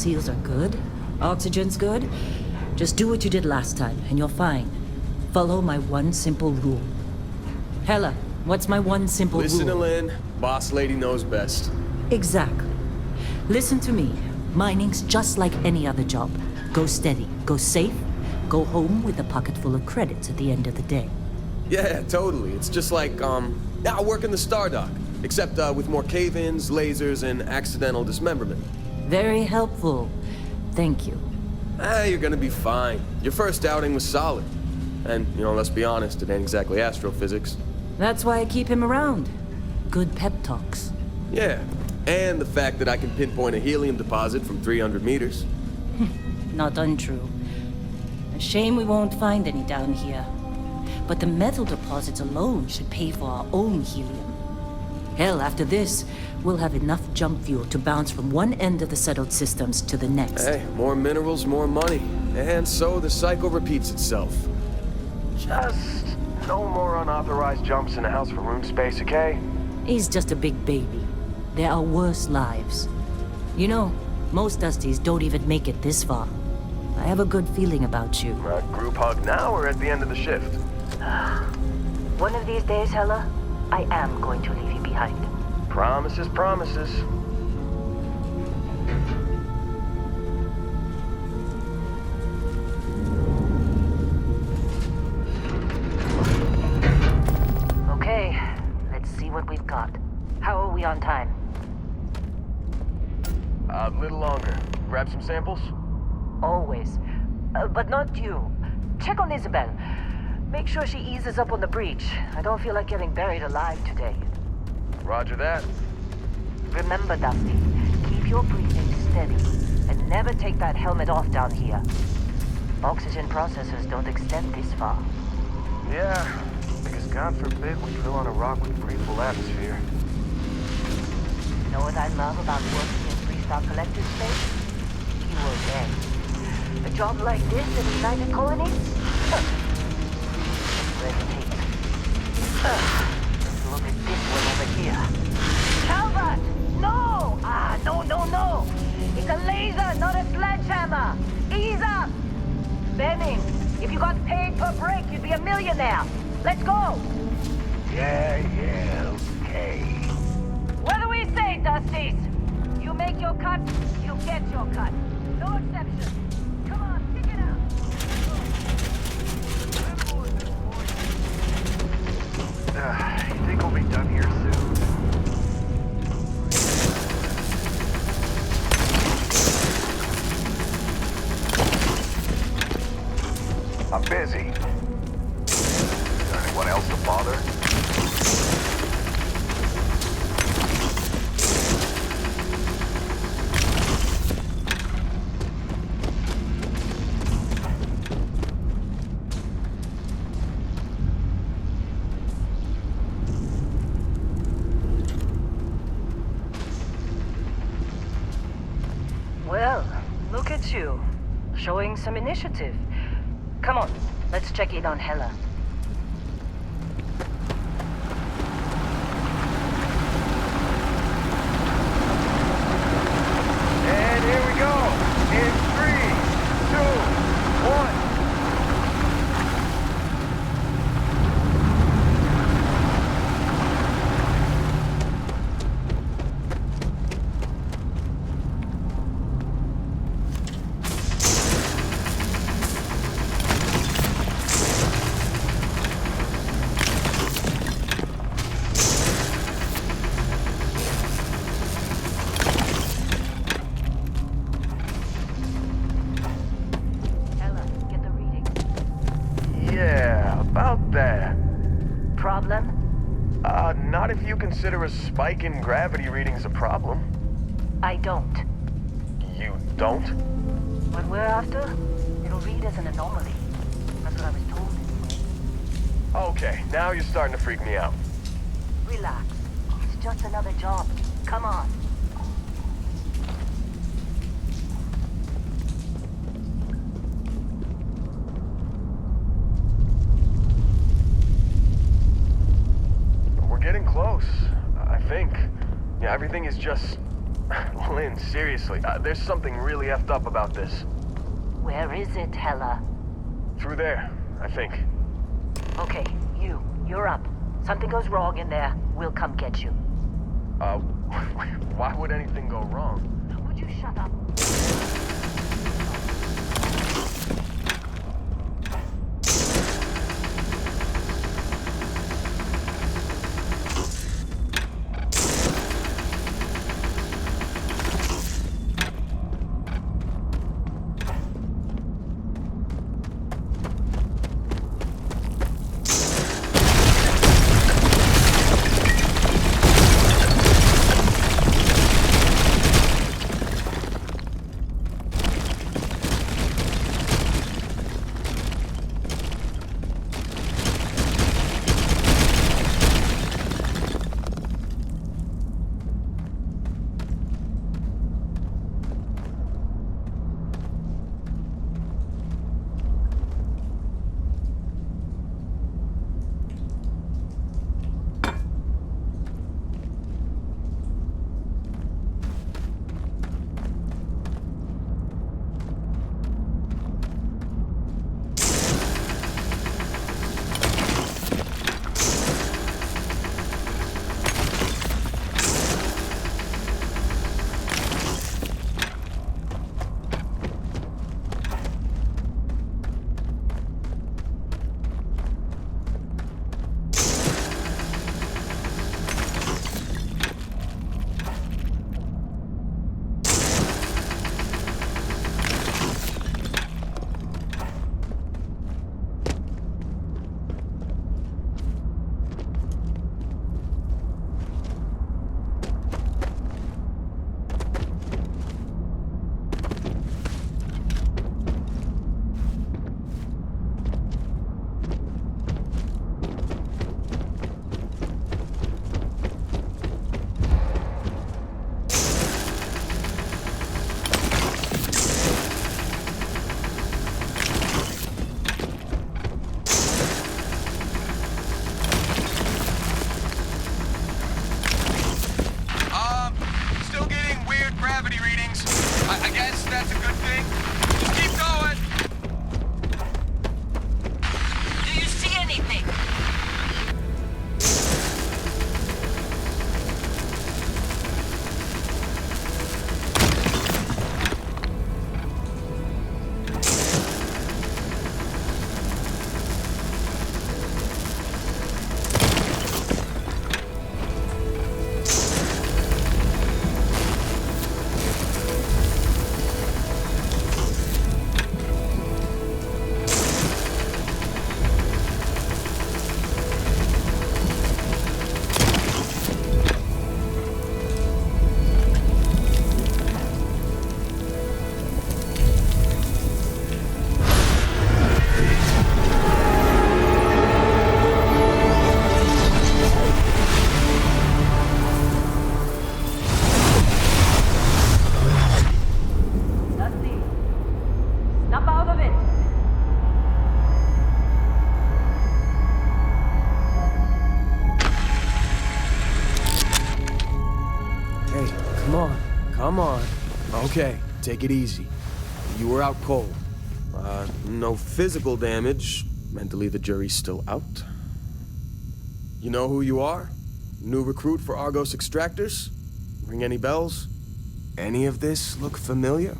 seals are good, oxygen's good, just do what you did last time, and you're fine. Follow my one simple rule. Hella, what's my one simple rule? Listen to Lynn. Boss lady knows best. Exactly. Listen to me. Mining's just like any other job. Go steady, go safe, go home with a pocket full of credits at the end of the day. Yeah, totally. It's just like, I work in the Stardock. Except with more cave-ins, lasers, and accidental dismemberment. Very helpful. Thank you. You're gonna be fine. Your first outing was solid. And, let's be honest, it ain't exactly astrophysics. That's why I keep him around. Good pep talks. Yeah, and the fact that I can pinpoint a helium deposit from 300 meters. Not untrue. A shame we won't find any down here. But the metal deposits alone should pay for our own helium. Hell, after this, we'll have enough jump fuel to bounce from one end of the settled systems to the next. Hey, more minerals, more money. And so the cycle repeats itself. Just no more unauthorized jumps in the house for room space, okay? He's just a big baby. There are worse lives. Most Dusties don't even make it this far. I have a good feeling about you. Group hug now or at the end of the shift? One of these days, Hella, I am going to leave you behind. Promises, promises. Okay, let's see what we've got. How are we on time? A little longer. Grab some samples? Always. But not you. Check on Isabel. Make sure she eases up on the breach. I don't feel like getting buried alive today. Roger that. Remember, Dusty, keep your breathing steady and never take that helmet off down here. Oxygen processors don't extend this far. Yeah, because God forbid we drill on a rock with breathable atmosphere. Know what I love about working in Freestyle Collective space? Fewer dead. A job like this in the United Colonies? Red tape. Look at this one over here. Calvert! No! No! It's a laser, not a sledgehammer! Ease up! Benning, if you got paid per break, you'd be a millionaire. Let's go! Yeah, okay. What do we say, Dusties? You make your cut, you get your cut. No exceptions. Come on, stick it out. You think we'll be done here soon? I'm busy. Is there anyone else to bother? Well, look at you. Showing some initiative. Come on, let's check in on Hella. And here we go. In 3, 2, 1. Hella, get the reading. Yeah, about that. Problem? Not if you consider a spike in gravity readings a problem. I don't. You don't? What we're after, it'll read as an anomaly. That's what I was told anyway. Okay, now you're starting to freak me out. Relax. It's just another job. Come on. We're getting close, I think. Yeah, everything is just Lynn, seriously, there's something really effed up about this. Where is it, Hella? Through there, I think. Okay, you're up. Something goes wrong in there, we'll come get you. Why would anything go wrong? Would you shut up? Come on. Okay, take it easy. You were out cold. No physical damage. Mentally, the jury's still out. You know who you are? New recruit for Argos Extractors? Ring any bells? Any of this look familiar?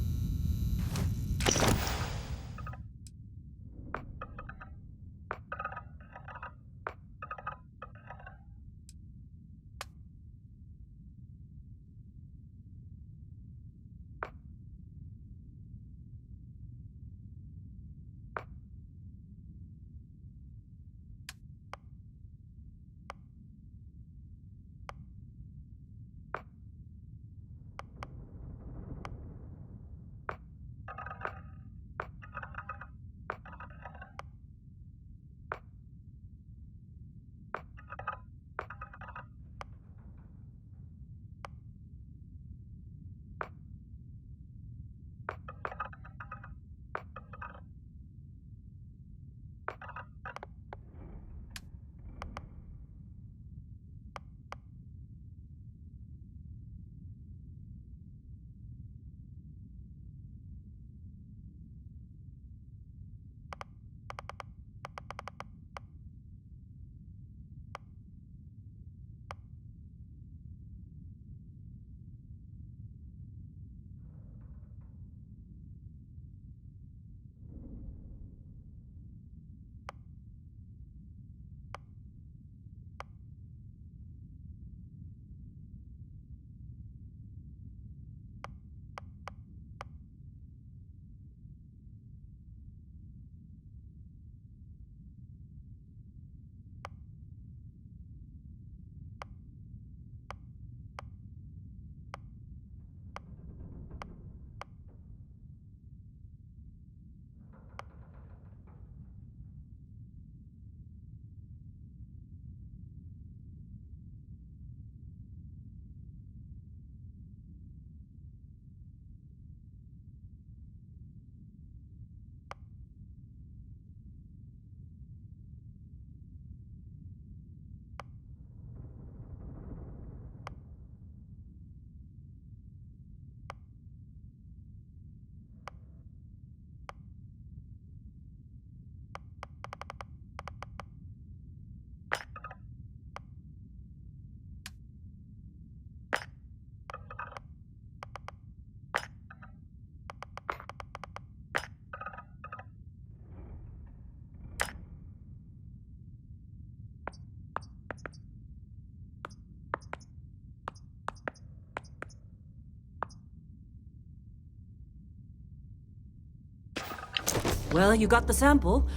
Well, you got the sample.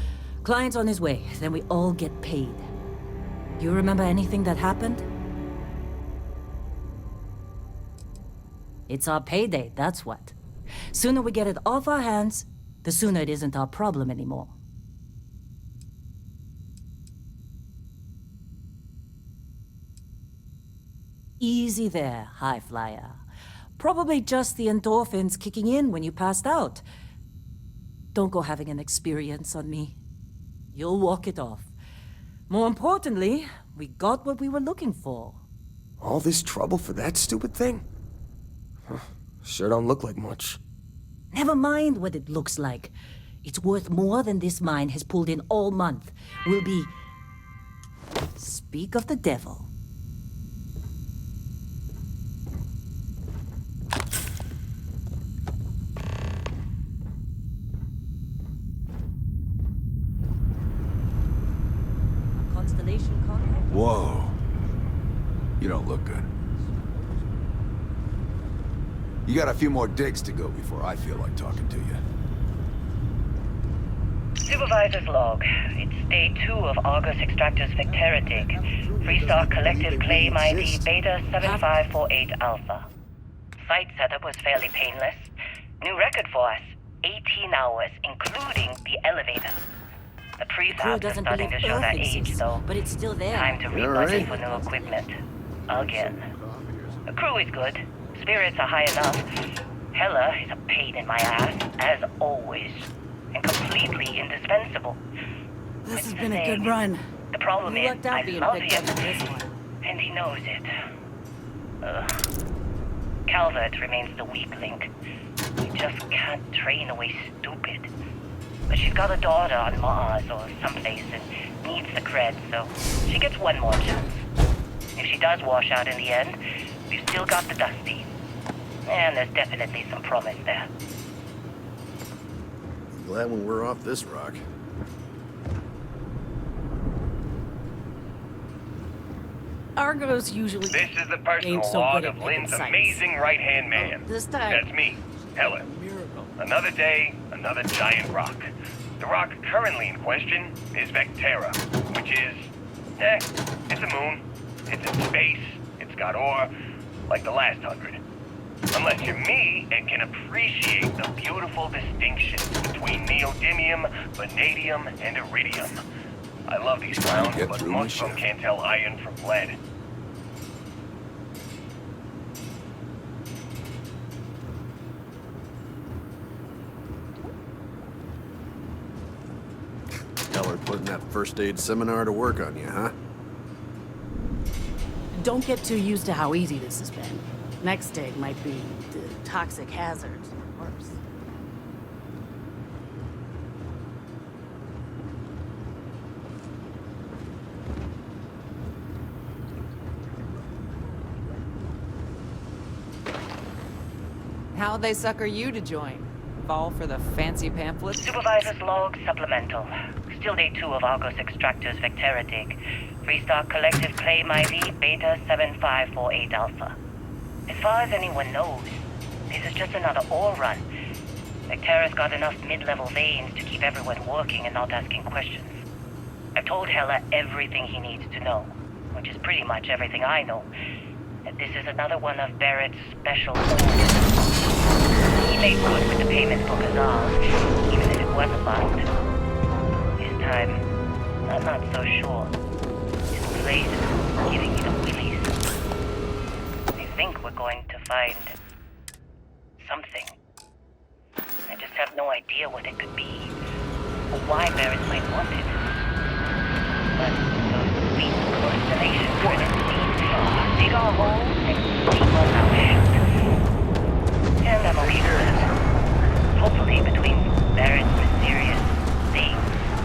Client's on his way, then we all get paid. You remember anything that happened? It's our payday, that's what. Sooner we get it off our hands, the sooner it isn't our problem anymore. Easy there, high flyer. Probably just the endorphins kicking in when you passed out. Don't go having an experience on me. You'll walk it off. More importantly, we got what we were looking for. All this trouble for that stupid thing? Huh, sure don't look like much. Never mind what it looks like. It's worth more than this mine has pulled in all month. We'll be... Speak of the devil. Constellation contact? Whoa. You don't look good. You got a few more digs to go before I feel like talking to you. Supervisor's log. It's day 2 of Argus Extractor's Vectera dig. Freestar Collective Claim ID Beta 7548 Alpha. Site setup was fairly painless. New record for us. 18 hours, including the elevator. The Crew prefabs are doesn't starting to believe show Earth their age, exists, though. but it's still there. Time to You're rebudget right. for new equipment. Again. The crew is good. Spirits are high enough. Hella is a pain in my ass, as always. And completely indispensable. This It's has the been a same. good run. The problem You is, lucked out I being love picked up him. for this one. And he knows it. Calvert remains the weak link. We just can't train away stupid. But she's got a daughter on Mars or someplace and needs the cred, so she gets one more chance. If she does wash out in the end, we've still got the Dusty. And there's definitely some promise there. Glad when we're off this rock. Argo's usually... This is the personal Ain't so log good of at Lynn's making sights. amazing right-hand man. This time... That's me, Helen. Another day, another giant rock. The rock currently in question is Vectera, which is, it's a moon. It's in space. It's got ore, like the last 100. Unless you're me and can appreciate the beautiful distinctions between neodymium, vanadium, and iridium. I love these rounds, Get but through my most of them shift. can't tell iron from lead. Y'all are putting that first aid seminar to work on you, huh? Don't get too used to how easy this has been. Next dig might be the toxic hazards or worse. How'd they sucker you to join? Fall for the fancy pamphlets? Supervisor's log supplemental. Still day 2 of Argus Extractor's Vectera dig. Freestar Collective Claim ID Beta 7548 Alpha. As far as anyone knows, this is just another ore run. Vectera's got enough mid-level veins to keep everyone working and not asking questions. I've told Hella everything he needs to know, which is pretty much everything I know. And this is another one of Barrett's special orders. He made good with the payment for Kazal, even if it was a bust. This time, I'm not so sure. This place is giving me the willies. I think we're going to find something. I just have no idea what it could be, or why Barrett might want it. But those sweet constellation credits mean dig our hole and keep us out shut. And I'm okay with that. Hopefully between Barrett's mysterious thing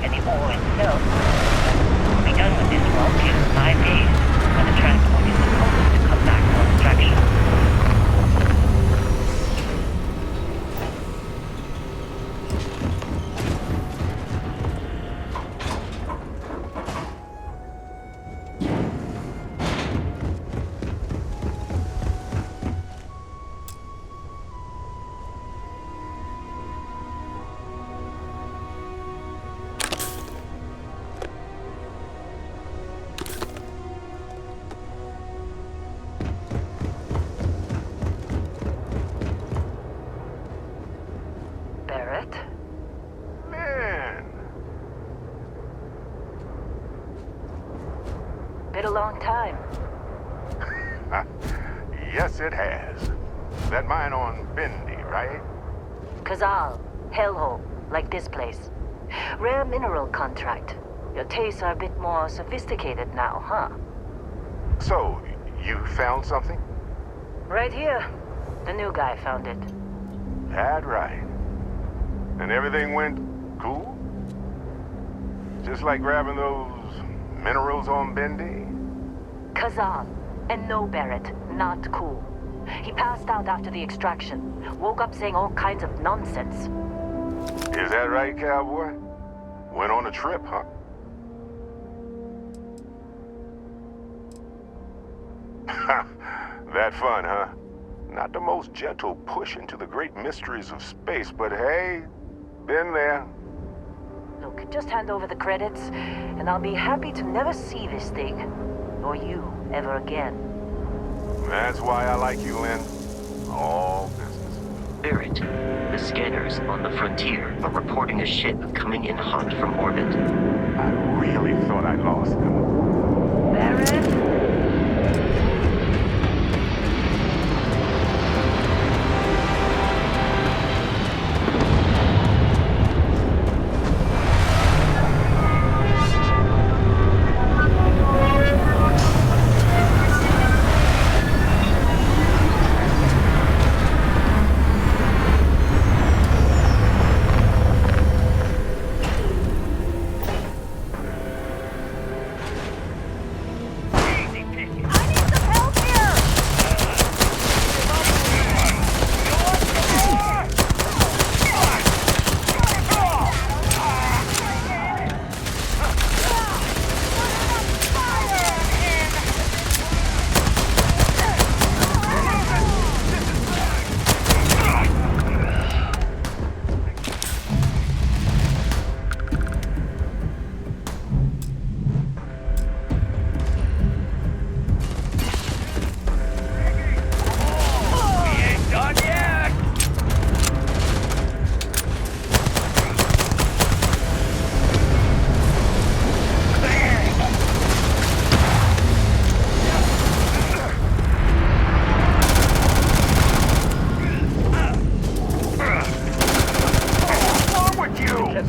and the ore itself, we'll be done with this rock in 5 days, when the transport is supposed to come back for extraction. Been a long time. Yes, it has. That mine on Bendy, right? Kazal, hellhole, like this place. Rare mineral contract. Your tastes are a bit more sophisticated now, huh? So, you found something? Right here. The new guy found it. That right. And everything went cool? Just like grabbing those minerals on Bendy? Kazal. And no, Barrett, not cool. He passed out after the extraction. Woke up saying all kinds of nonsense. Is that right, cowboy? Went on a trip, huh? That fun, huh? Not the most gentle push into the great mysteries of space, but hey, been there. Look, just hand over the credits, and I'll be happy to never see this thing, or you, ever again. That's why I like you, Lynn. All business. Barrett, the scanners on the frontier are reporting a ship coming in hot from orbit. I really thought I lost them. Barrett?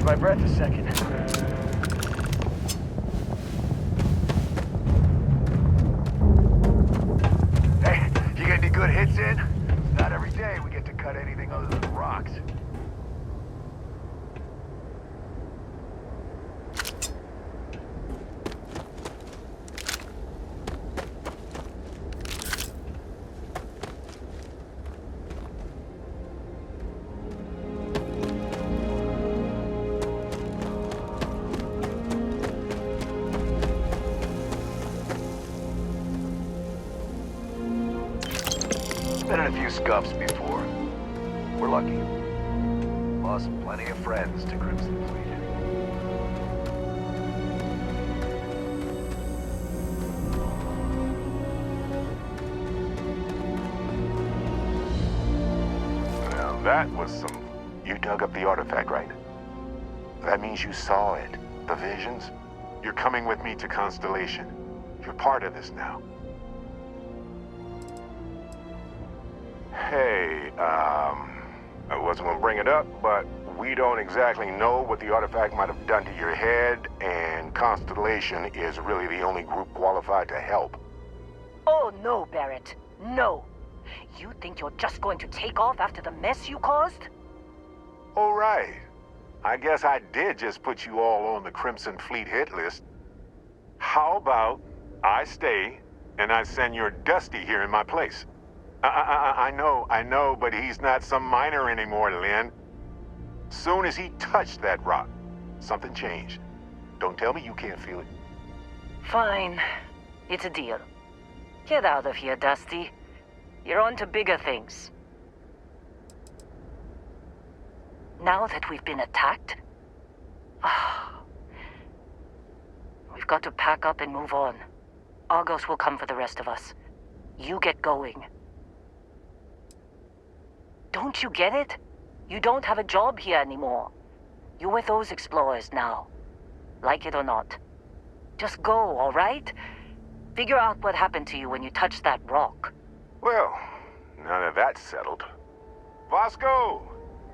My breath a second. Hey, you get any good hits in? Not every day we get to cut anything other than rocks. Been in a few scuffs before. We're lucky. Lost plenty of friends to Crimson Fleet. Now that was some... You dug up the artifact, right? That means you saw it. The visions? You're coming with me to Constellation. You're part of this now. Hey, I wasn't gonna bring it up, but we don't exactly know what the artifact might have done to your head, and Constellation is really the only group qualified to help. Oh, no, Barrett. No. You think you're just going to take off after the mess you caused? Oh, right. I guess I did just put you all on the Crimson Fleet hit list. How about I stay, and I send your Dusty here in my place? I know, but he's not some miner anymore, Lynn. Soon as he touched that rock, something changed. Don't tell me you can't feel it. Fine. It's a deal. Get out of here, Dusty. You're on to bigger things. Now that we've been attacked, we've got to pack up and move on. Argos will come for the rest of us. You get going. Don't you get it? You don't have a job here anymore. You're with those explorers now. Like it or not. Just go, all right? figure out what happened to you when you touched that rock. Well, none of that's settled. Vasco,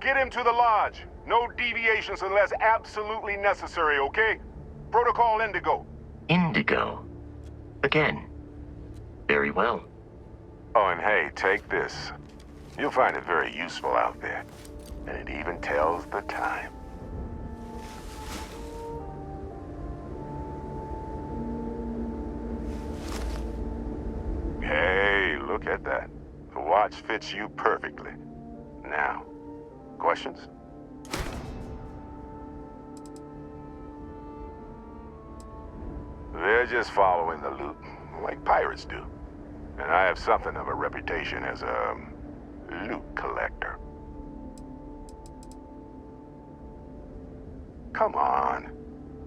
get him to the lodge. No deviations unless absolutely necessary, okay? Protocol Indigo. Indigo. Again. Very well. Oh, and hey, take this. You'll find it very useful out there. And it even tells the time. Hey, look at that. The watch fits you perfectly. Now, questions? They're just following the loot, like pirates do. And I have something of a reputation as a loot collector. Come on.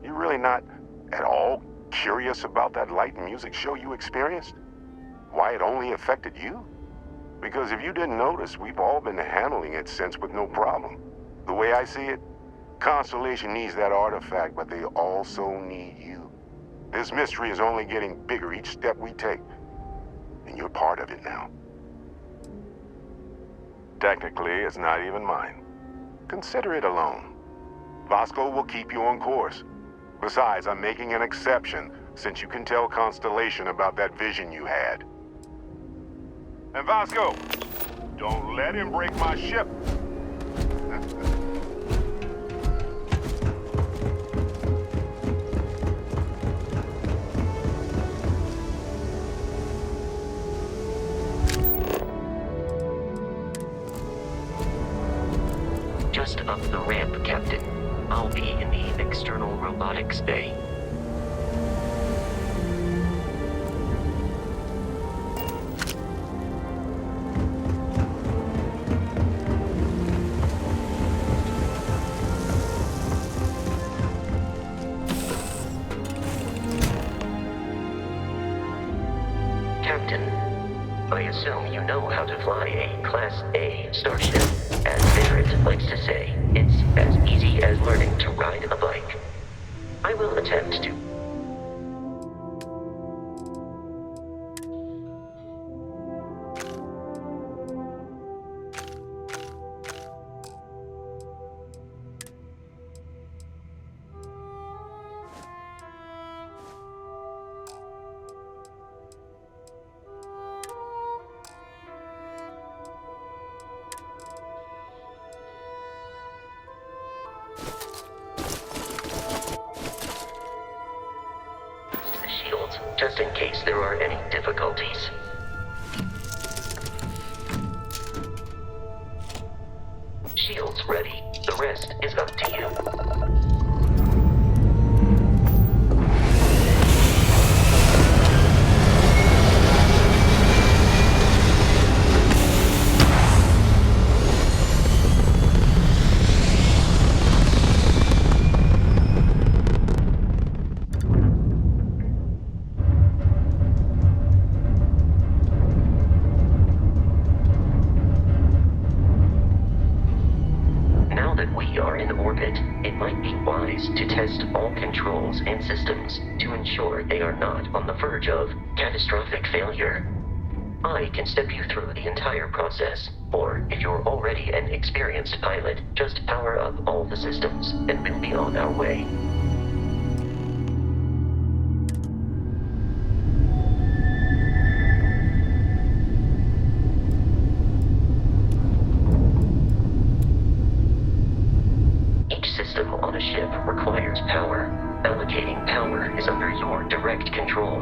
You really not at all curious about that light and music show you experienced? Why it only affected you? Because if you didn't notice, we've all been handling it since with no problem. The way I see it, Constellation needs that artifact, but they also need you. This mystery is only getting bigger each step we take. And you're part of it now. Technically, it's not even mine. Consider it a loan. Vasco will keep you on course. Besides, I'm making an exception since you can tell Constellation about that vision you had. And Vasco, don't let him break my ship. Just up the ramp, Captain. I'll be in the external robotics bay. Captain, I assume you know how to fly a Class A starship. As Barrett likes to say, it's as easy as learning to ride a bike. I will attempt to. Just in case there are any difficulties. Shields ready. The rest is up to you. To test all controls and systems to ensure they are not on the verge of catastrophic failure. I can step you through the entire process, or if you're already an experienced pilot, just power up all the systems and we'll be on our way. On a ship requires power. Allocating power is under your direct control.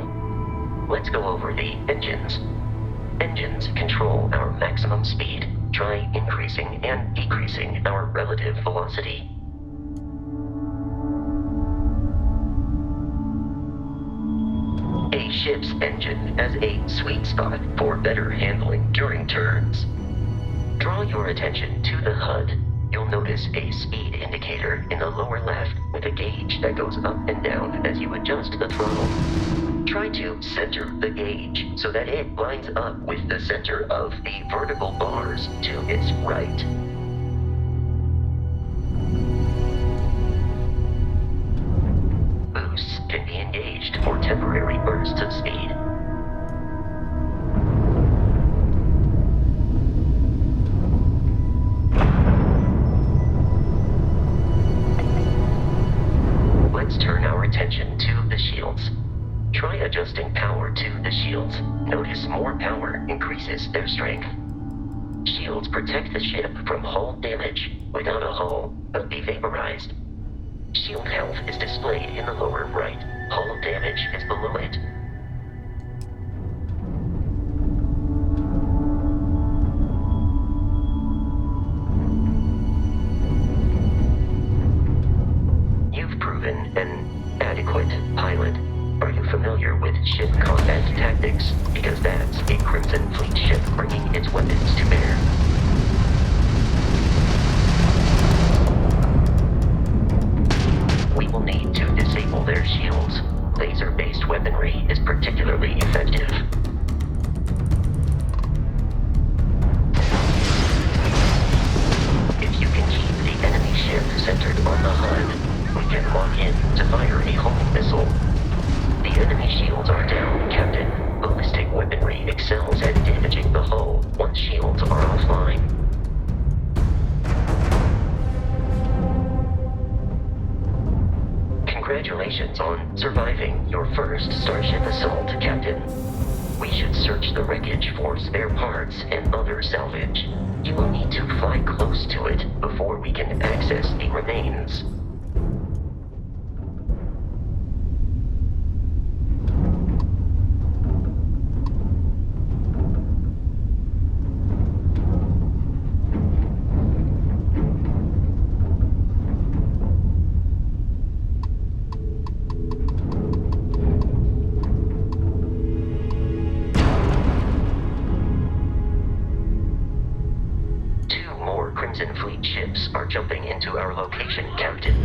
Let's go over the engines. Engines control our maximum speed. Try increasing and decreasing our relative velocity. A ship's engine has a sweet spot for better handling during turns. Draw your attention to the HUD. You'll notice a speed indicator in the lower left with a gauge that goes up and down as you adjust the throttle. Try to center the gauge so that it lines up with the center of the vertical bars to its right. Boosts can be engaged for temporary bursts of speed. adjusting power to the shields. Notice more power increases their strength. Shields protect the ship from hull damage. Without a hull, but be vaporized. Shield health is displayed in the lower right. Hull damage is below it. You've proven an adequate pilot. Are you familiar with ship combat tactics? Because that's a Crimson Fleet ship bringing its weapons to bear. We will need to disable their shields. Laser-based weaponry is particularly effective. If you can keep the enemy ship centered on the HUD, we can lock in to fire a homing missile. The enemy shields are down, Captain. Ballistic weaponry excels at damaging the hull once shields are offline. Congratulations on surviving your first Starship assault, Captain. We should search the wreckage for spare parts and other salvage. You will need to fly close to it before we can access the remains. Crimson Fleet ships are jumping into our location, Captain.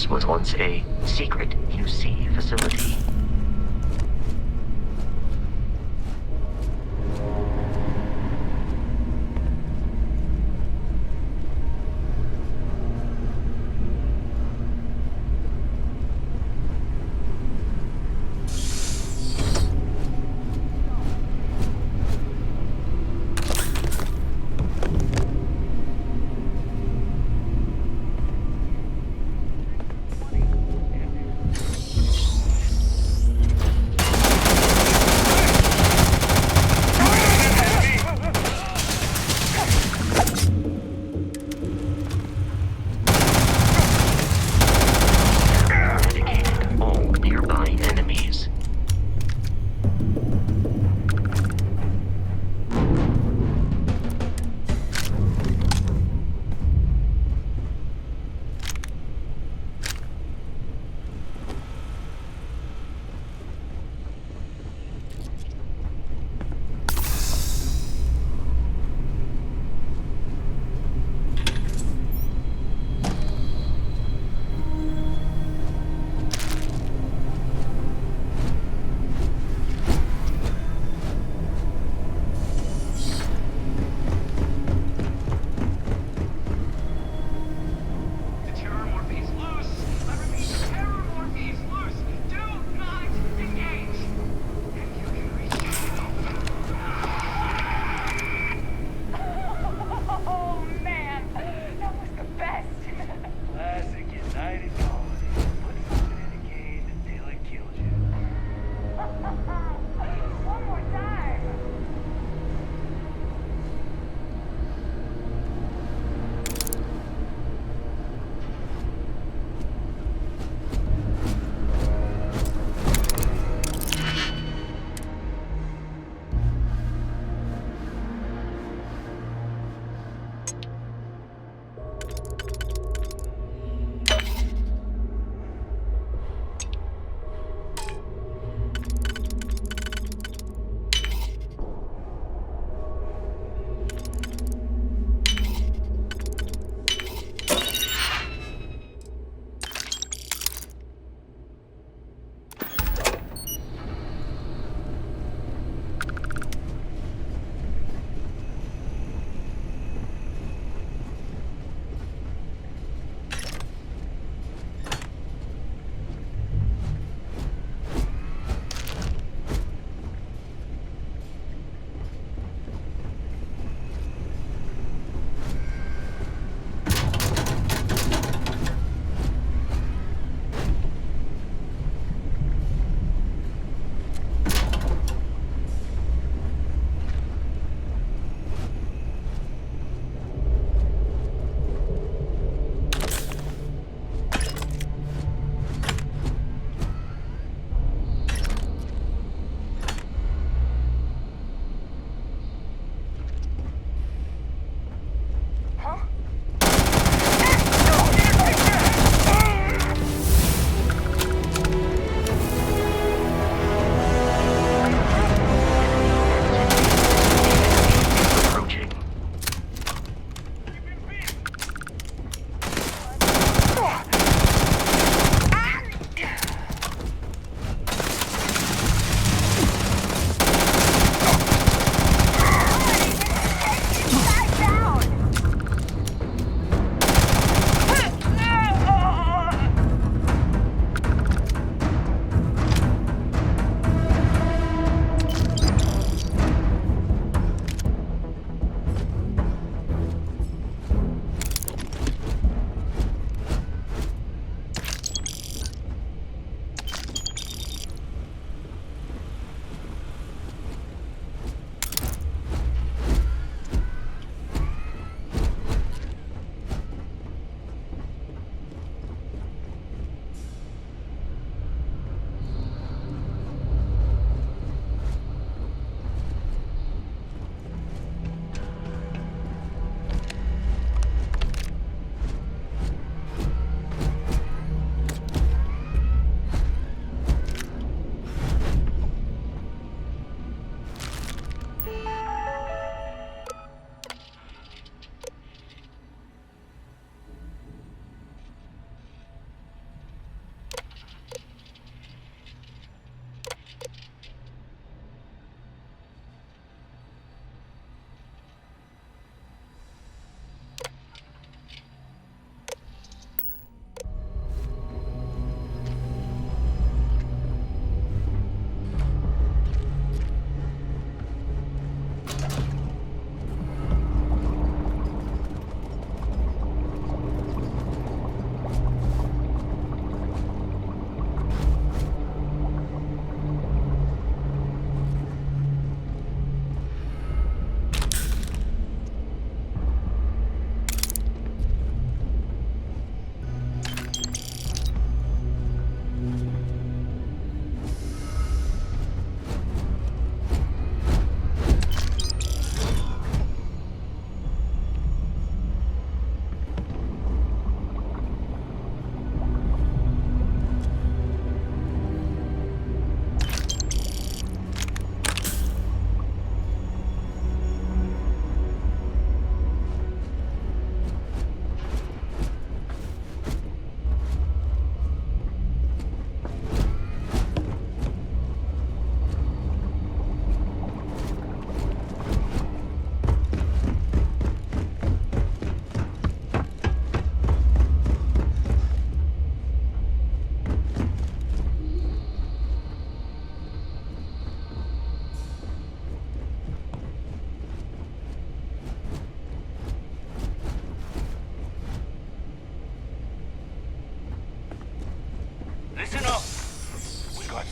This was once a secret UC facility.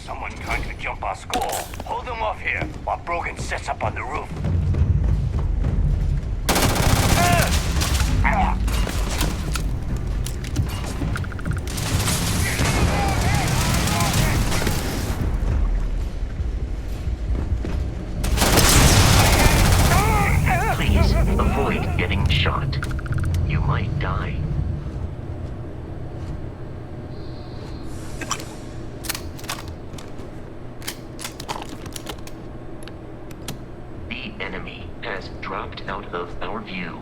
Someone trying to jump our school. Hold them off here while Brogan sets up on the roof. Please avoid getting shot. You might die. The enemy has dropped out of our view.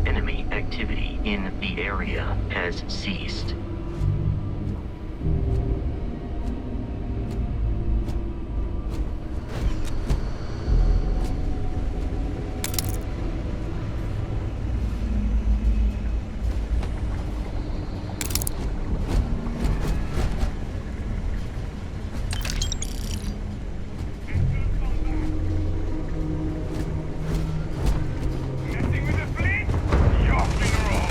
Enemy activity in the area has ceased. Messing with the fleet? You're funeral.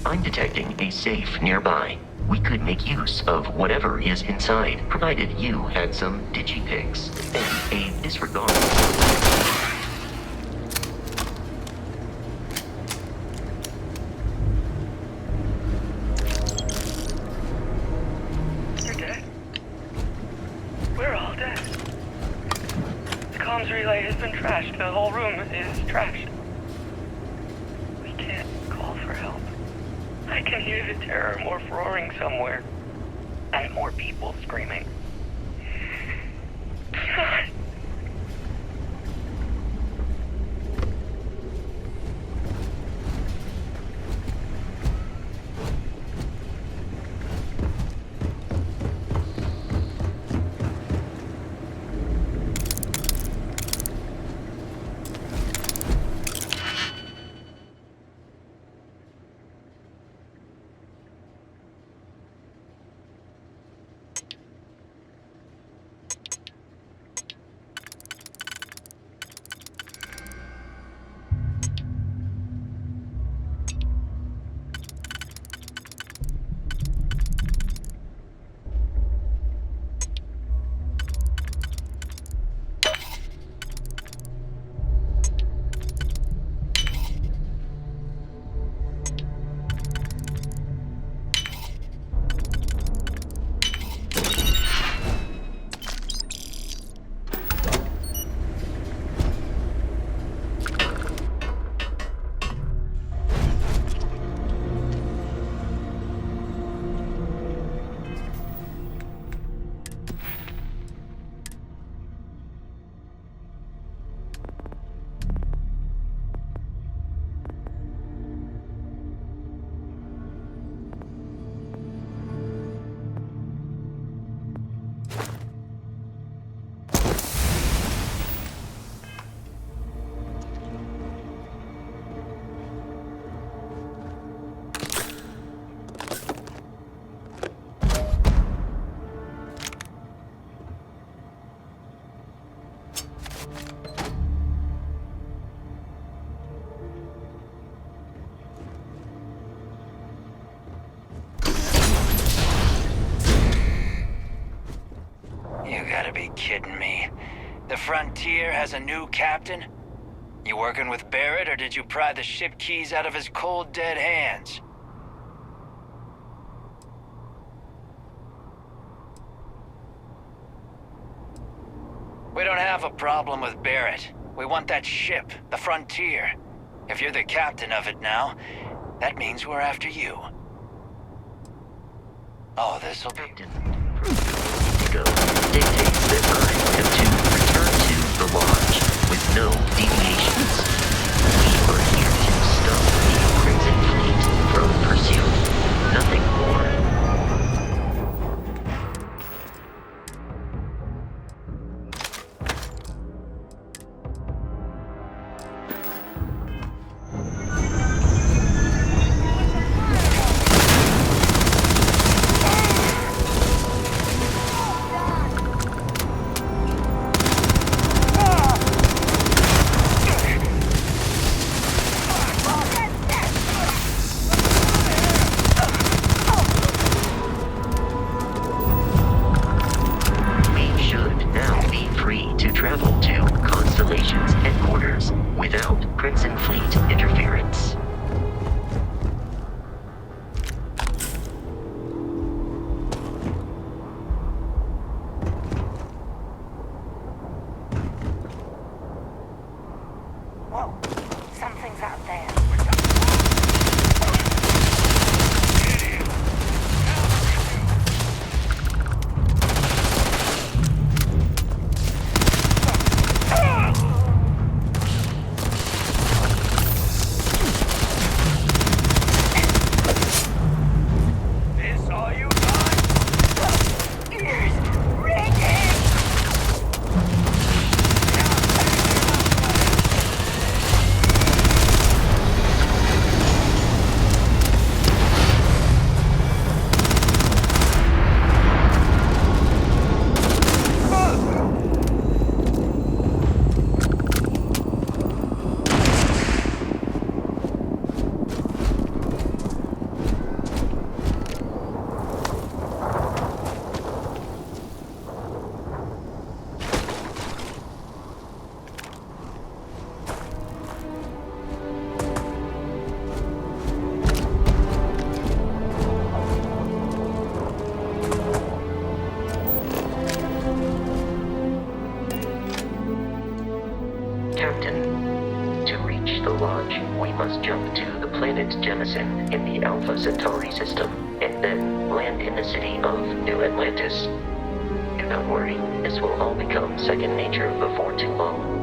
I'm detecting a safe nearby. We could make use of whatever is inside, provided you had some digipics and a disregard. You're dead. We're all dead. The comms relay has been trashed. The whole room is trashed. We can't call for help. I can hear the terror morph roaring somewhere. And more people screaming. God. You gotta be kidding me. The Frontier has a new captain? You working with Barrett, or did you pry the ship keys out of his cold, dead hands? We don't have a problem with Barrett. We want that ship, the Frontier. If you're the captain of it now, that means we're after you. Oh, this'll be... Go dictates that I am to return to the lodge with no deviations. We are here to stop the Crimson Fleet from pursuit. Nothing more. Jemison in the Alpha Centauri system, and then land in the city of New Atlantis. Do not worry, this will all become second nature before too long.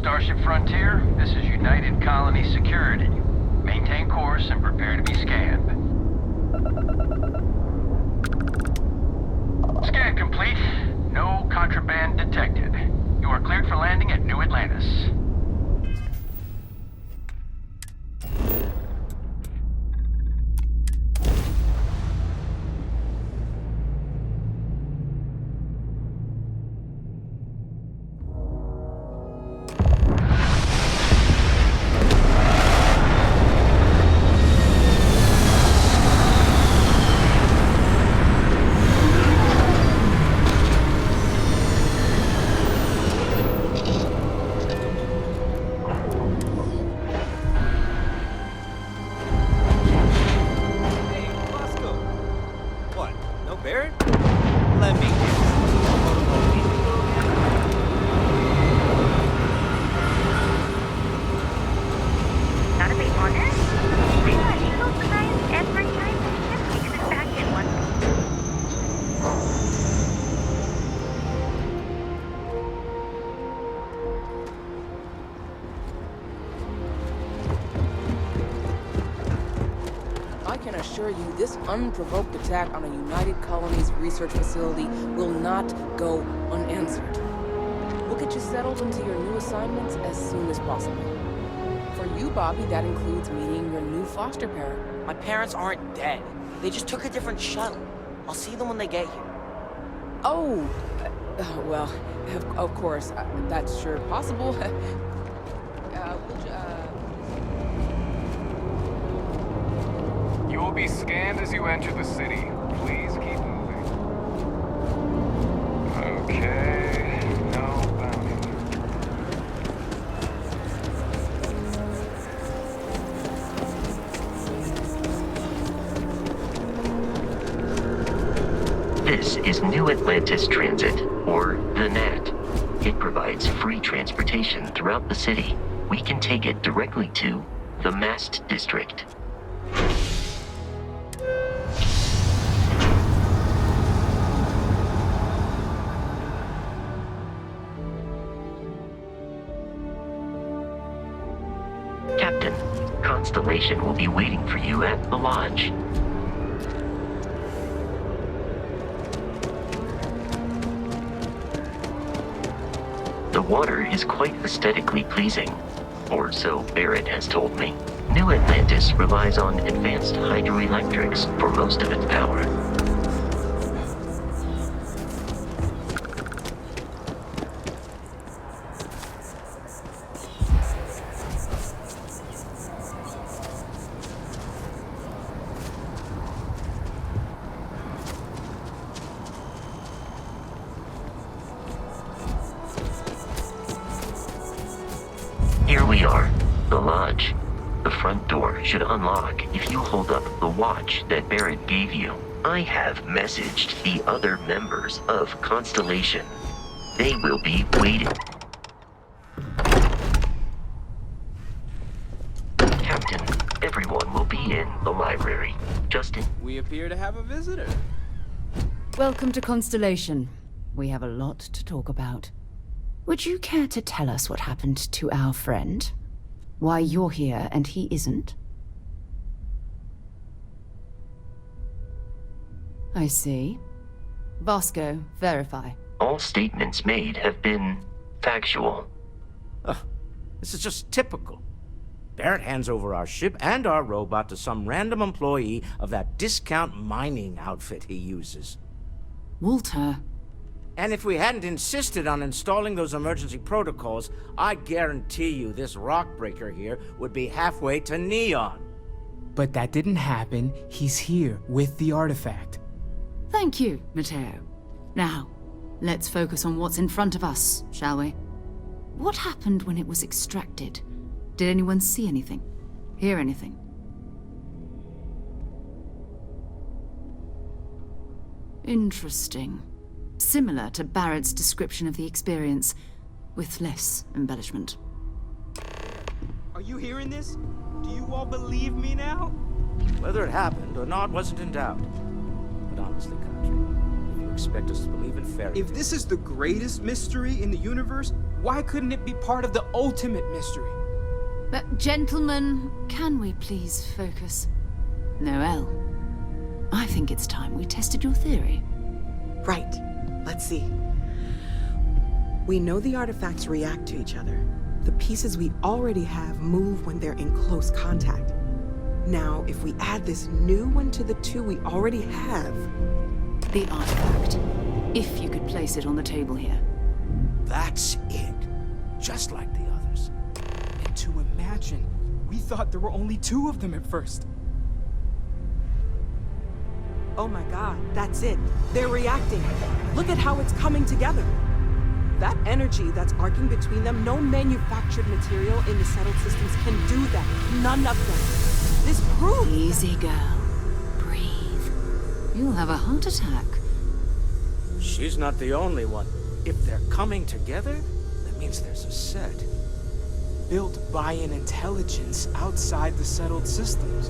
Starship Frontier, this is United Colony Security. Maintain course and prepare to be scanned. Scan complete. No contraband detected. You are cleared for landing at New Atlantis. I can assure you this unprovoked attack on a United Colonies research facility will not go unanswered. We'll get you settled into your new assignments as soon as possible. For you, Bobby, that includes meeting your new foster parent. My parents aren't dead. They just took a different shuttle. I'll see them when they get here. Oh, well, of course, that's sure possible. You will be scanned as you enter the city. Please keep moving. Okay, no bounty. This is New Atlantis Transit, or the NAT. It provides free transportation throughout the city. We can take it directly to the Mast District. Captain, Constellation will be waiting for you at the lodge. The water is quite aesthetically pleasing, or so Barrett has told me. New Atlantis relies on advanced hydroelectrics for most of its power. Here we are, the lodge. The front door should unlock if you hold up the watch that Barrett gave you. I have messaged the other members of Constellation. They will be waiting. Captain, everyone will be in the library. Justin. We appear to have a visitor. Welcome to Constellation. We have a lot to talk about. Would you care to tell us what happened to our friend? Why you're here and he isn't? I see. Vasco, verify. All statements made have been factual. This is just typical. Barrett hands over our ship and our robot to some random employee of that discount mining outfit he uses. Walter. And if we hadn't insisted on installing those emergency protocols, I guarantee you this rock breaker here would be halfway to Neon. But that didn't happen. He's here with the artifact. Thank you, Matteo. Now, let's focus on what's in front of us, shall we? What happened when it was extracted? Did anyone see anything? Hear anything? Interesting. Similar to Barrett's description of the experience, with less embellishment. Are you hearing this? Do you all believe me now? Whether it happened or not wasn't in doubt. But honestly, Country, if you expect us to believe in fairy tales? If this is the greatest mystery in the universe, why couldn't it be part of the ultimate mystery? But gentlemen, can we please focus? Noel, I think it's time we tested your theory. Right. Let's see. We know the artifacts react to each other. The pieces we already have move when they're in close contact. Now, if we add this new one to the two we already have... The artifact. If you could place it on the table here. That's it. Just like the others. And to imagine, we thought there were only 2 of them at first. Oh my god, that's it. They're reacting. Look at how it's coming together. That energy that's arcing between them, no manufactured material in the settled systems can do that. None of them. This proves... Easy, girl. Breathe. You'll have a heart attack. She's not the only one. If they're coming together, that means there's a set. Built by an intelligence outside the settled systems.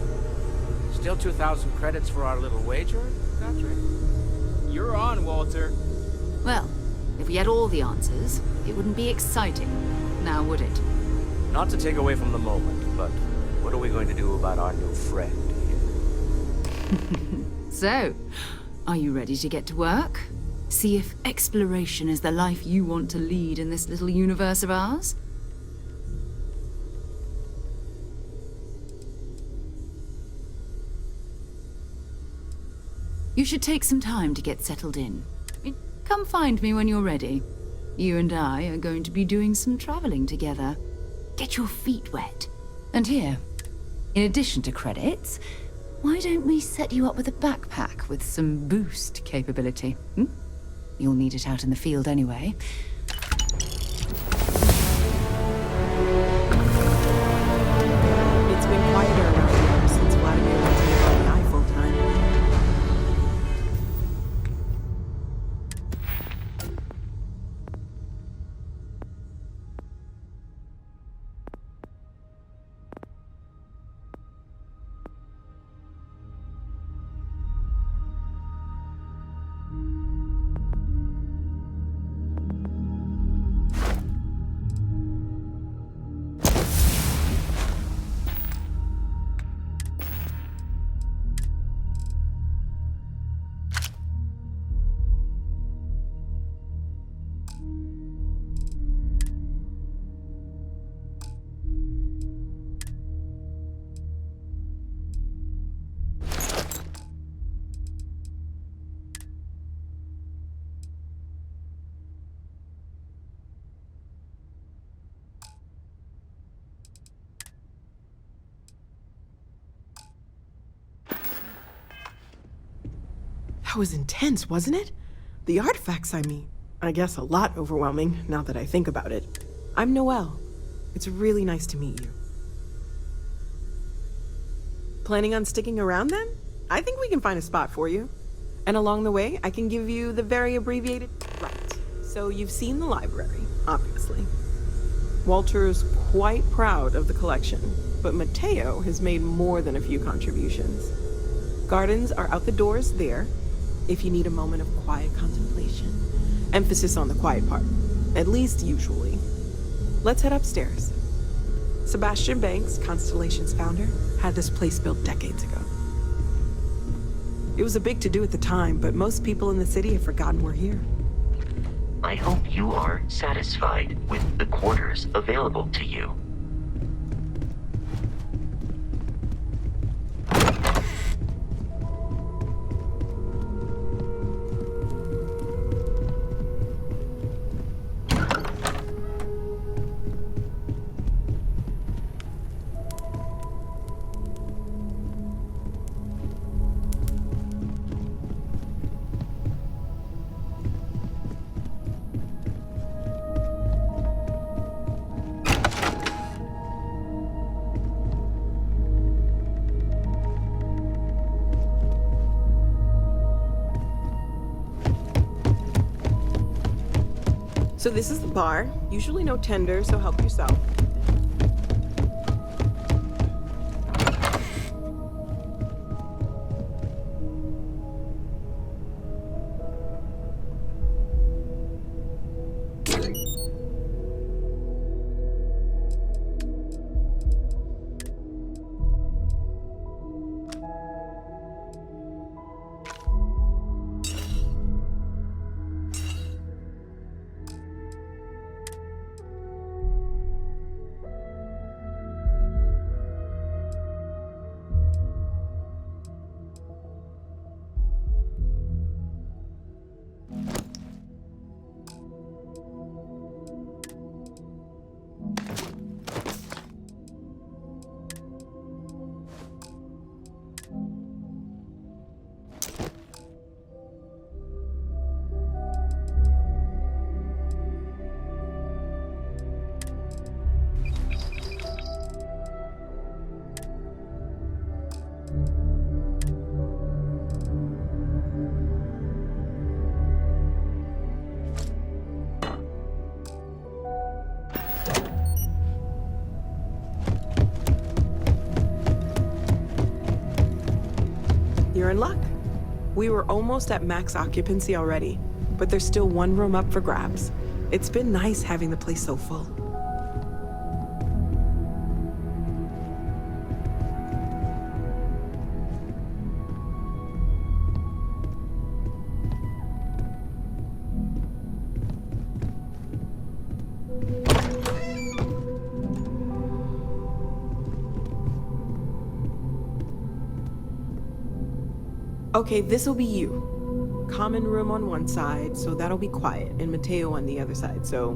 Still 2,000 credits for our little wager, Patrick? You're on, Walter. Well, if we had all the answers, it wouldn't be exciting. Now would it? Not to take away from the moment, but what are we going to do about our new friend here? So, are you ready to get to work? See if exploration is the life you want to lead in this little universe of ours? You should take some time to get settled in. Come find me when you're ready. You and I are going to be doing some traveling together. Get your feet wet. And here, in addition to credits, why don't we set you up with a backpack with some boost capability? You'll need it out in the field anyway. It's been quieter around here since Vladimir went to live on the eye full time. That was intense, wasn't it? The artifacts, I mean. I guess a lot overwhelming, now that I think about it. I'm Noelle. It's really nice to meet you. Planning on sticking around then? I think we can find a spot for you. And along the way, I can give you the very abbreviated... Right. So you've seen the library, obviously. Walter's quite proud of the collection, but Mateo has made more than a few contributions. Gardens are out the doors there, if you need a moment of quiet contemplation. Emphasis on the quiet part, at least usually. Let's head upstairs. Sebastian Banks, Constellation's founder, had this place built decades ago. It was a big to-do at the time, but most people in the city have forgotten we're here. I hope you are satisfied with the quarters available to you. So this is the bar. Usually no tender, so help yourself. You're in luck. We were almost at max occupancy already, but there's still one room up for grabs. It's been nice having the place so full. Okay, this'll be you. Common room on one side, so that'll be quiet, and Mateo on the other side, so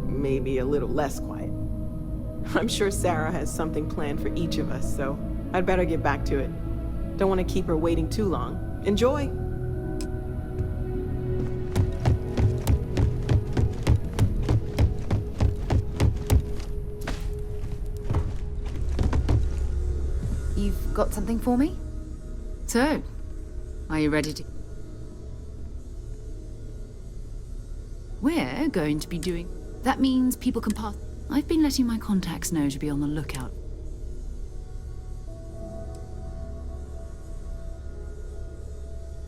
maybe a little less quiet. I'm sure Sarah has something planned for each of us, so I'd better get back to it. Don't want to keep her waiting too long. Enjoy! You've got something for me? So, are you ready to... We're going to be doing... That means people can pass... I've been letting my contacts know to be on the lookout.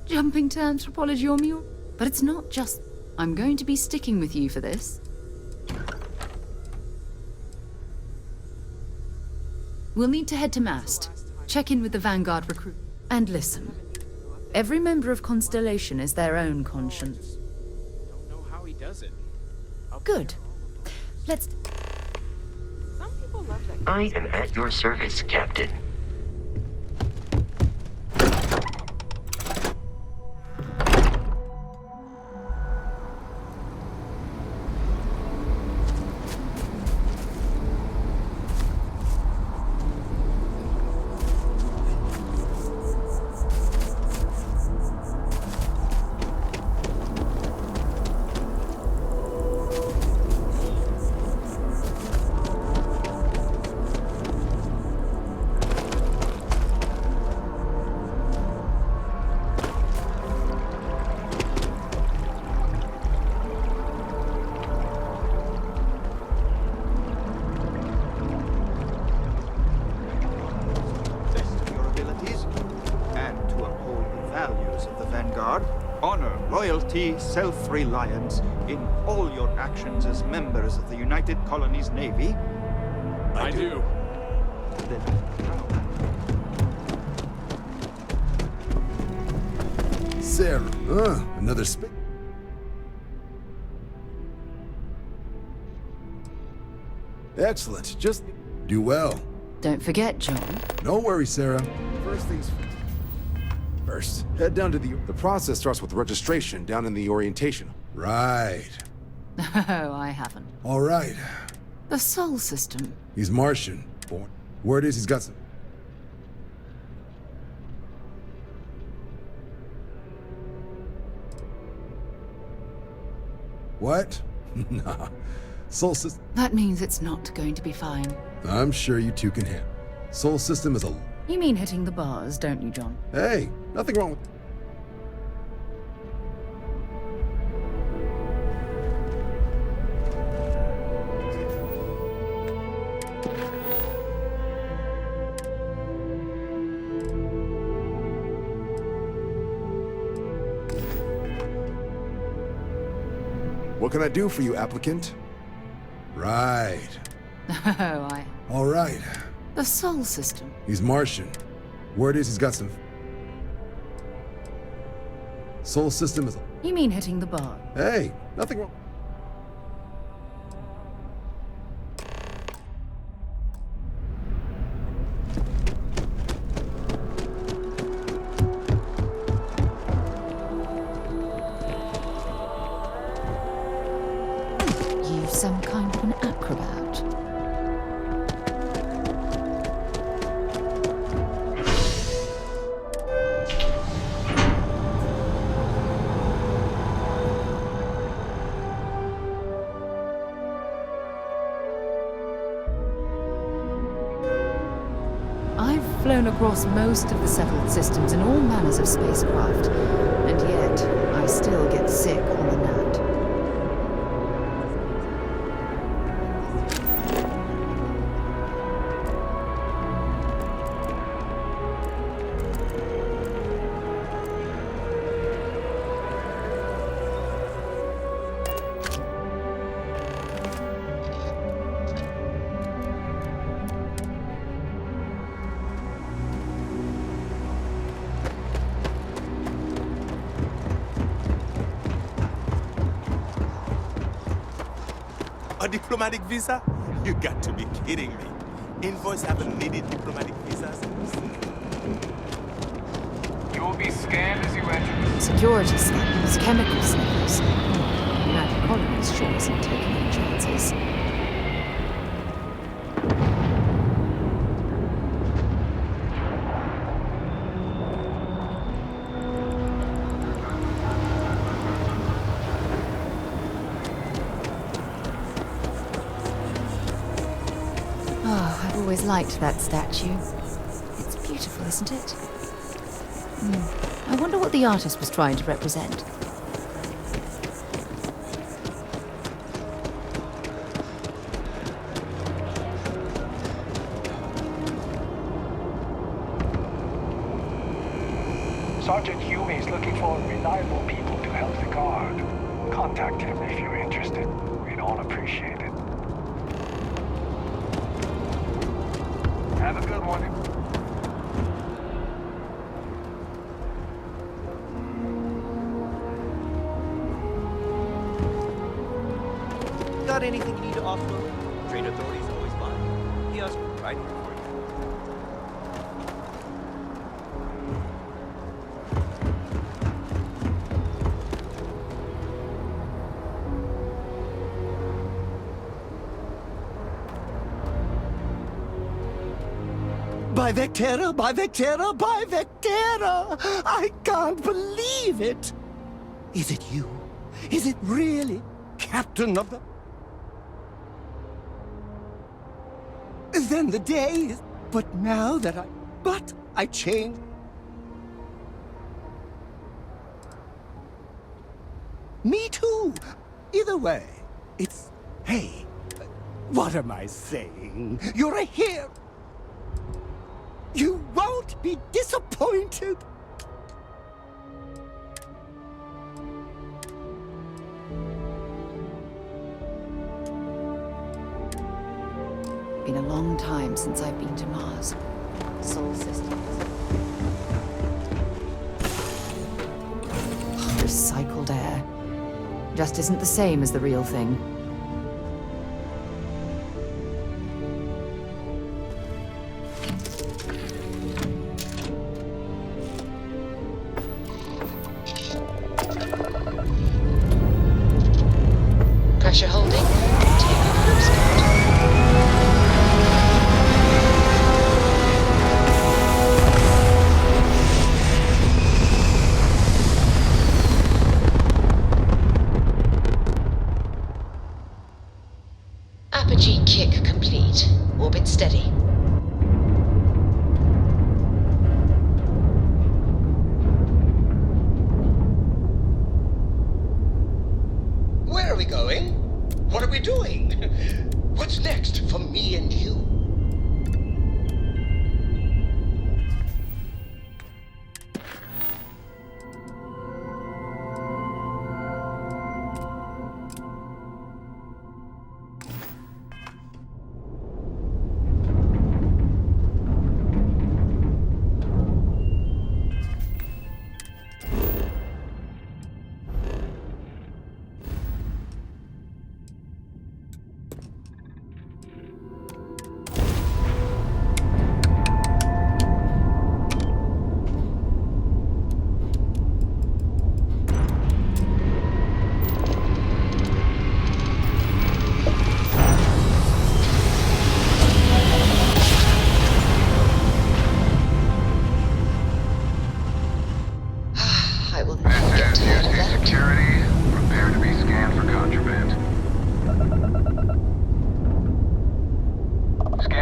Jumping to anthropology or mule? But it's not just... I'm going to be sticking with you for this. We'll need to head to Mast. Check in with the Vanguard recruit. And listen. Every member of Constellation is their own conscience. Don't know how he does it. Good. Let's... Some people love that. I am at your service, Captain. Loyalty, self-reliance in all your actions as members of the United Colonies Navy? I do. Then Sarah, another Excellent. Just do well. Don't forget, John. No worries, Sarah. First things first. Head down to the process starts with registration down in the orientation. Right. Oh, I haven't. All right. The Sol system. He's Martian. Born. Word is he's got some... What? Nah. Sol system... That means it's not going to be fine. I'm sure you two can handle. Sol system is a... You mean hitting the bars, don't you, John? Hey, nothing wrong with... What can I do for you, applicant? Right. Oh, All right. The Sol system. He's Martian. Word is he's got some... Sol system is... You mean hitting the bar? Hey, nothing wrong. You some kind of an acrobat. I've flown across most of the settled systems in all manners of spacecraft, and yet I still get sick on the nat. A diplomatic visa? You got to be kidding me. Invoice haven't needed diplomatic visas. You will be scanned as you enter. Security scanners, chemical sniffers. United Colonies sure isn't taking any chances. Oh, I've always liked that statue. It's beautiful, isn't it? I wonder what the artist was trying to represent. Sergeant Hume is looking for reliable people to help the guard. Contact him if you're interested. We'd all appreciate it. Have a good one. Got anything you need to offload? Train authorities always buy. Kiosk right here for you. By Vectera, by Vectera, by Vectera! I can't believe it! Is it you? Is it really Captain of the... Then the day is... But now that I changed... Me too! Either way, it's... Hey, what am I saying? You're a hero! You won't be disappointed! Been a long time since I've been to Mars. Sol systems. Recycled air. Just isn't the same as the real thing. Pressure holding. Take a cruise guard. Apogee kick complete. Orbit steady. Where are we going? What are we doing? What's next for me and you?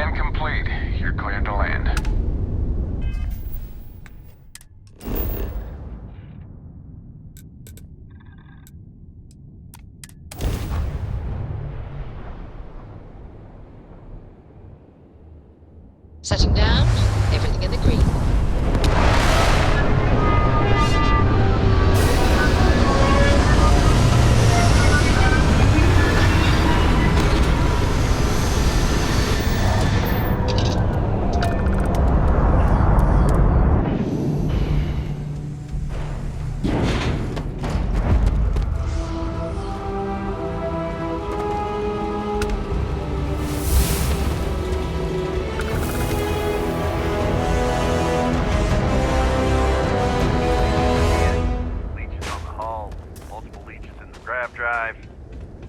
Scan complete. You're cleared to land. Setting down, everything in the green.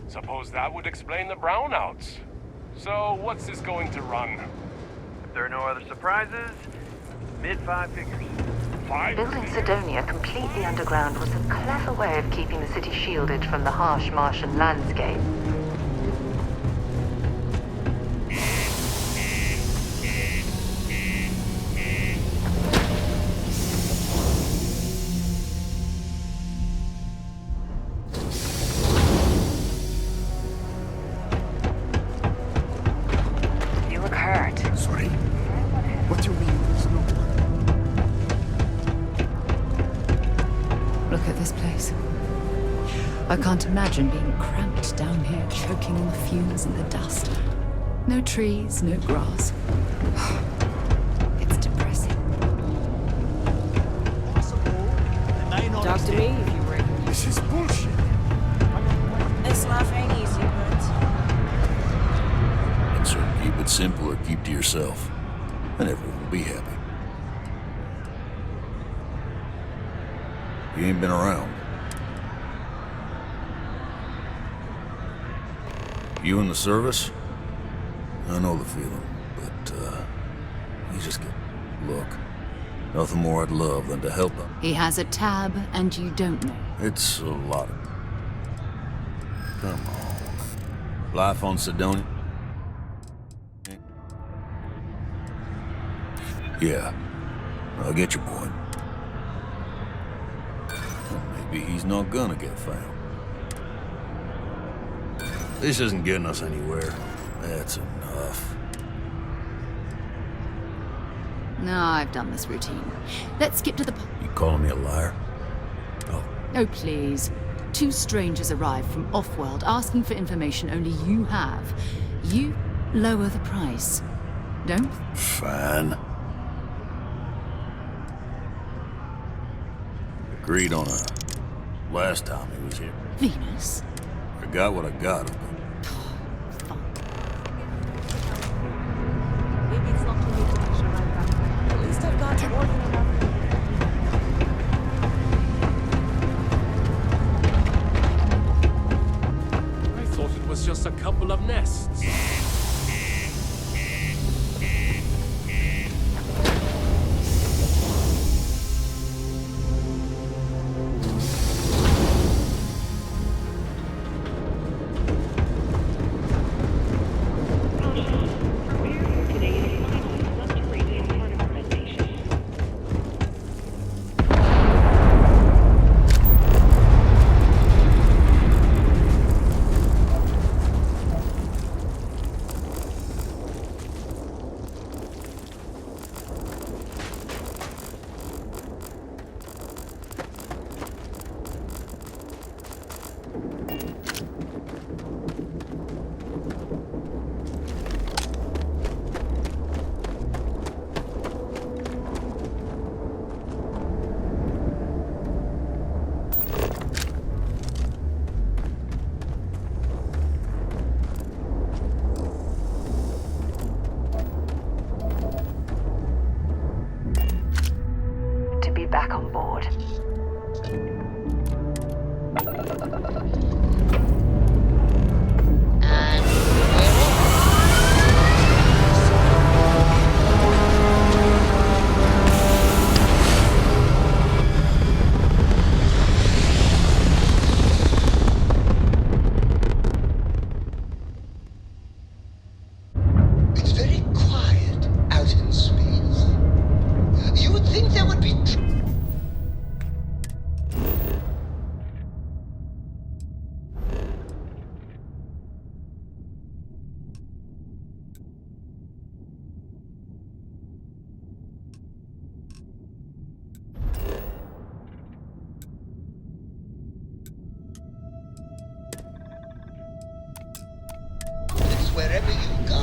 Suppose that would explain the brownouts. So, what's this going to run? If there are no other surprises, mid-five figures. Building Sidonia completely underground was a clever way of keeping the city shielded from the harsh Martian landscape. You look hurt. Sorry? What do you mean there's no one? Look at this place. I can't imagine being cramped down here, choking on the fumes and the dust. No trees, no grass. It's depressing. Talk to me if you were. This is bullshit. This life ain't easy, but Sir, keep it simple or keep to yourself, and everyone will be happy. You ain't been around. You in the service? I know the feeling, but, you just get... Look, nothing more I'd love than to help him. He has a tab, and you don't know. It's a lot of... Come on. Life on Sidonia? Yeah, I get your point. Well, maybe he's not gonna get found. This isn't getting us anywhere. That's enough. No, I've done this routine. Let's skip to the... You calling me a liar? Oh, please. Two strangers arrive from off-world asking for information only you have. You lower the price. Don't? Fine. Agreed on a... last time he was here. Venus? I got what I got. maybe it's not too late to push right back. At least I've got more than enough. I thought it was just a couple of nests. wherever you go.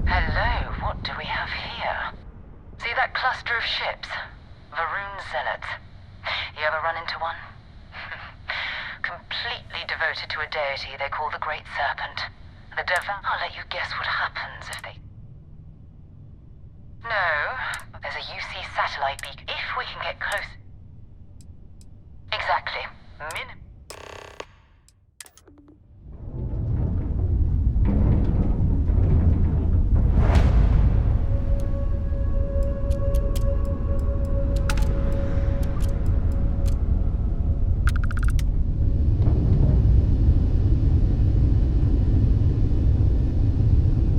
Hello, what do we have here? See that cluster of ships? Varun Zealots. You ever run into one? Completely devoted to a deity they call the Great Serpent. The I'll let you guess what happens if they... No, there's a UC satellite beacon. If we can get close... Exactly.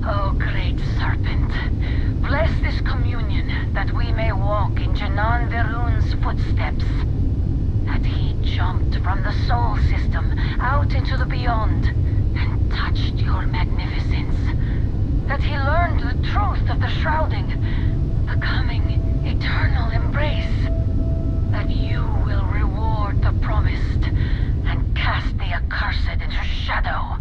Oh, great serpent, bless this communion that we may walk in Janan Verun's footsteps. That he jumped from the soul system out into the beyond and touched your magnificence. That he learned the truth of the shrouding, the coming eternal embrace. That you will reward the promised and cast the accursed into shadow.